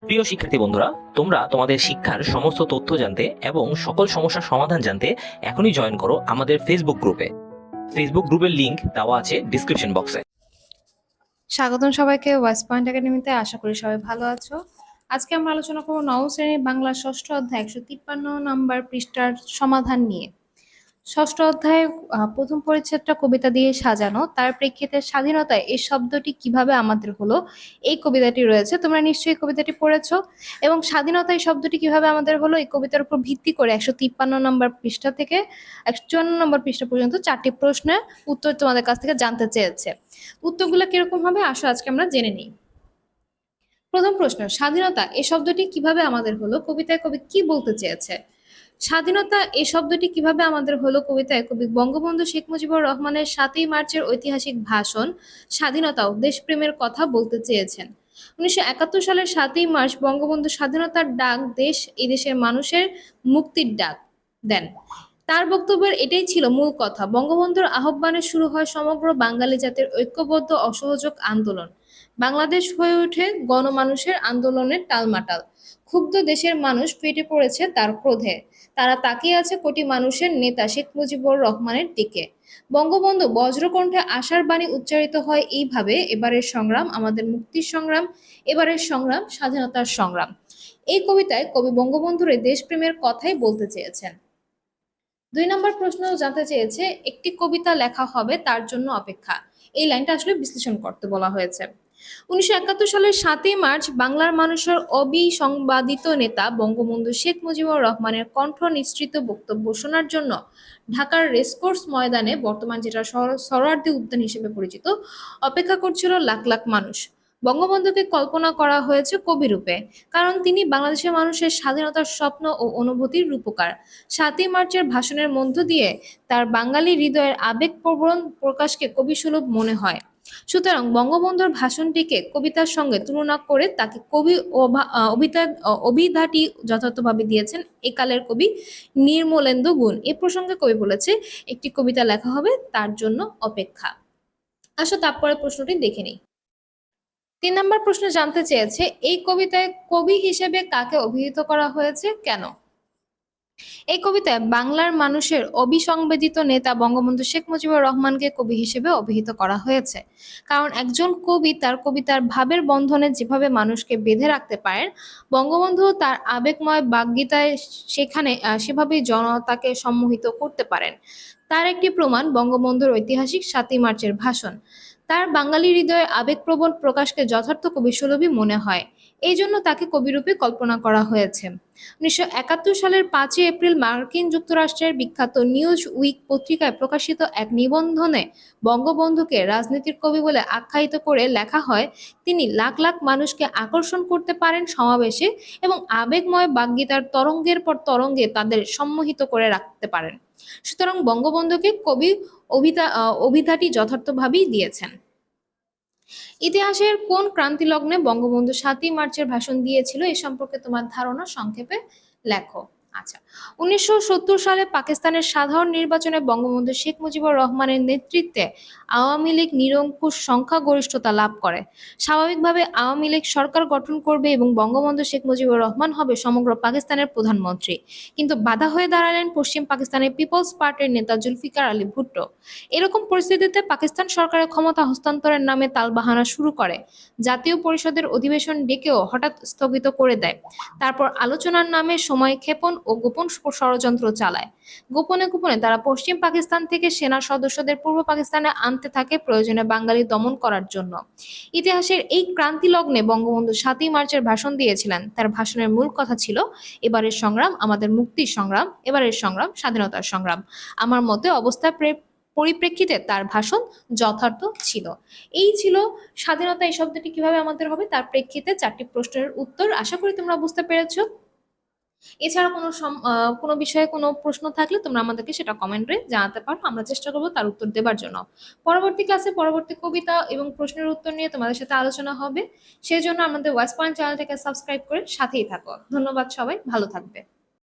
প্রিয় শিক্ষার্থী বন্ধুরা, তোমরা তোমাদের শিক্ষার সমস্ত তথ্য জানতে এবং সকল সমস্যার সমাধান জানতে এখনই জয়েন করো আমাদের ফেসবুক গ্রুপে। ফেসবুক গ্রুপের লিংক দেওয়া আছে ডিসক্রিপশন বক্সে। স্বাগতম সবাইকে ওয়েস্ট পয়েন্ট একাডেমিতে। আশা করি সবাই ভালো আছো। আজকে আমরা আলোচনা করবো নবম শ্রেণীর বাংলা ষষ্ঠ অধ্যায় 153 নম্বর পৃষ্ঠার সমাধান নিয়ে। ষষ্ঠ অধ্যায়ে প্রথম পরিচ্ছেদটা কবিতা দিয়ে সাজানো। তার প্রেক্ষিতে স্বাধীনতায় এই শব্দটি কিভাবে আমাদের হলো, এই কবিতাটি রয়েছে। তোমরা নিশ্চয়ই কবিতাটি পড়েছো। এবং স্বাধীনতা এই শব্দটি কিভাবে আমাদের হলো, এই কবিতার উপর ভিত্তি করে 153 নম্বর পৃষ্ঠা থেকে 154 নম্বর পৃষ্ঠা পর্যন্ত 4টি প্রশ্নের উত্তর তোমাদের কাছ থেকে জানতে চেয়েছে। উত্তরগুলো কিরকম হবে আসো আজকে আমরা জেনে নিই। প্রথম প্রশ্ন, স্বাধীনতা এই শব্দটি কিভাবে আমাদের হলো, কবিতায় কবি কি বলতে চেয়েছে? স্বাধীনতা এই শব্দটি কিভাবে আমাদের হলো কবিতায় কবি বঙ্গবন্ধু শেখ মুজিবুর রহমানের 7ই মার্চের ঐতিহাসিক ভাষণ স্বাধীনতা ও দেশপ্রেমের কথা বলতে চেয়েছেন। 1971 সালের 7ই মার্চ বঙ্গবন্ধু স্বাধীনতার ডাক দেশ, এই দেশের মানুষের মুক্তির ডাক দেন। তার বক্তব্যের এটাই ছিল মূল কথা। বঙ্গবন্ধুর আহ্বানে শুরু হয় সমগ্র বাঙালি জাতির ঐক্যবদ্ধ অসহযোগ আন্দোলন। বাংলাদেশ হয়ে ওঠে গণমানুষের আন্দোলনের টালমাটাল। ক্ষুব্ধ দেশের মানুষ ফেটে পড়েছে তার ক্রোধে। তারা তাকিয়ে আছে কোটি মানুষের নেতা শেখ মুজিবুর রহমানের দিকে। বঙ্গবন্ধু বজ্রকণ্ঠে আশার বাণী উচ্চারিত হয় এইভাবে, এবারের সংগ্রাম আমাদের মুক্তির সংগ্রাম, এবারের সংগ্রাম স্বাধীনতার সংগ্রাম। এই কবিতায় কবি বঙ্গবন্ধুর এই দেশপ্রেমের কথাই বলতে চেয়েছেন। 2 নম্বর প্রশ্ন জানতে চেয়েছে, একটি কবিতা লেখা হবে তার জন্য অপেক্ষা। এই লাইনটা আসলে বিশ্লেষণ করতে বলা হয়েছে। 1971 সালের 7ই মার্চ বাংলার মানুষের অবিসংবাদিত নেতা বঙ্গবন্ধু শেখ মুজিবুর রহমানের কণ্ঠ নিঃসৃত বক্তব্য শোনার জন্য ঢাকার রেসকোর্স ময়দানে, বর্তমান যেটা সোহরাওয়ার্দী উদ্যান হিসেবে পরিচিত, অপেক্ষা করছিল লাখ লাখ মানুষ। বঙ্গবন্ধুকে কল্পনা করা হয়েছে কবি রূপে, কারণ তিনি বাংলাদেশের মানুষের স্বাধীনতার স্বপ্ন ও অনুভূতির রূপকার। 7ই মার্চের ভাষণের মধ্য দিয়ে তার বাঙালি হৃদয়ের আবেগপ্রবণ প্রকাশকে কবিসুলভ মনে হয়। সুতরাং বঙ্গবন্ধুর ভাষণটিকে কবিতার সঙ্গে তুলনা করে তাকে কবি অভিধাটি যথার্থভাবে দিয়েছেন একালের কবি নির্মলেন্দু গুণ। এ প্রসঙ্গে কবি বলেছে, একটি কবিতা লেখা হবে তার জন্য অপেক্ষা। আসো তারপরে প্রশ্নটি দেখে নিই। 3 নম্বর প্রশ্ন জানতে চেয়েছে, এই কবিতায় কবি হিসেবে কাকে অভিহিত করা হয়েছে, কেন? এই কবিতায় বাংলার মানুষের অবিসংবেদিত নেতা বঙ্গবন্ধু শেখ মুজিবুর রহমানকে কবি হিসেবে অভিহিত করা হয়েছে। কারণ একজন কবি তার কবিতার ভাবের বন্ধনে যেভাবে মানুষকে বেঁধে রাখতে পারেন, বঙ্গবন্ধু তার আবেগময় বাগ্গীতায় সেভাবেই জনতাকে সম্মোহিত করতে পারেন। তার একটি প্রমাণ বঙ্গবন্ধুর ঐতিহাসিক 7ই মার্চের ভাষণ। তার বাঙালি হৃদয়ে আবেগপ্রবণ প্রকাশকে যথার্থ কবিসুলভই মনে হয়। এই জন্য তাকে কবিরূপে কল্পনা করা হয়েছে। 1971 সালের 5ই এপ্রিল মার্কিন যুক্তরাষ্ট্রের বিখ্যাত নিউজ উইক পত্রিকায় প্রকাশিত এক নিবন্ধনে বঙ্গবন্ধুকে রাজনীতির কবি বলে আখ্যায়িত করে লেখা হয়, তিনি লাখ লাখ মানুষকে আকর্ষণ করতে পারেন সমাবেশে এবং আবেগময় বাগ্গীতার তরঙ্গের পর তরঙ্গে তাদের সম্মোহিত করে রাখতে পারেন। সুতরাং বঙ্গবন্ধুকে কবি অভিধাটি যথার্থভাবেই দিয়েছেন। ইতিহাসের কোন ক্রান্তি লগ্নে বঙ্গবন্ধু 7ই মার্চের ভাষণ দিয়েছিল, এ সম্পর্কে তোমার ধারণা সংক্ষেপে লেখো। আচ্ছা, 1970 সালে পাকিস্তানের সাধারণ নির্বাচনে বঙ্গবন্ধু শেখ মুজিবুর রহমানের নেতৃত্বে আওয়ামী লীগ নিরঙ্কুশ সংখ্যাগরিষ্ঠতা লাভ করে। স্বাভাবিকভাবে আওয়ামী লীগ সরকার গঠন করবে এবং বঙ্গবন্ধু শেখ মুজিবুর রহমান হবে সমগ্র পাকিস্তানের প্রধানমন্ত্রী। কিন্তু বাধা হয়ে দাঁড়ালেন পশ্চিম পাকিস্তানের পিপলস পার্টির নেতা জুলফিকার আলী ভুট্টো। এরকম পরিস্থিতিতে পাকিস্তান সরকারের ক্ষমতা হস্তান্তরের নামে তালবাহানা শুরু করে। জাতীয় পরিষদের অধিবেশন ডেকেও হঠাৎ স্থগিত করে দেয়। তারপর আলোচনার নামে সময় ক্ষেপণ ও গোপন ষড়যন্ত্র চালায়। গোপনে গোপনে তারা পশ্চিম পাকিস্তান থেকে সেনা সদস্যদের পূর্ব পাকিস্তানে আনতে থাকে, প্রয়োজনে বাঙালি দমন করার জন্য। ইতিহাসের এই ক্রান্তি লগ্নে বঙ্গবন্ধু 7ই মার্চের ভাষণ দিয়েছিলেন। তার ভাষণের মূল কথা ছিল, এবারের সংগ্রাম আমাদের মুক্তির সংগ্রাম, এবারের সংগ্রাম স্বাধীনতার সংগ্রাম। আমার মতে অবস্থার পরিপ্রেক্ষিতে তার ভাষণ যথার্থ ছিল। এই ছিল স্বাধীনতা এই শব্দটি কিভাবে আমাদের হবে তার প্রেক্ষিতে 4টি প্রশ্নের উত্তর। আশা করি তোমরা বুঝতে পেরেছো। এছাড়া কোনো বিষয়ে কোনো প্রশ্ন থাকলে তোমরা আমাদেরকে সেটা কমেন্টে জানাতে পারো, আমরা চেষ্টা করবো তার উত্তর দেবার জন্য। পরবর্তী ক্লাসে পরবর্তী কবিতা এবং প্রশ্নের উত্তর নিয়ে তোমাদের সাথে আলোচনা হবে। সেই জন্য আমাদের ওয়েস্ট পয়েন্ট চ্যানেলটাকে সাবস্ক্রাইব করে সাথেই থাকো। ধন্যবাদ, সবাই ভালো থাকবে।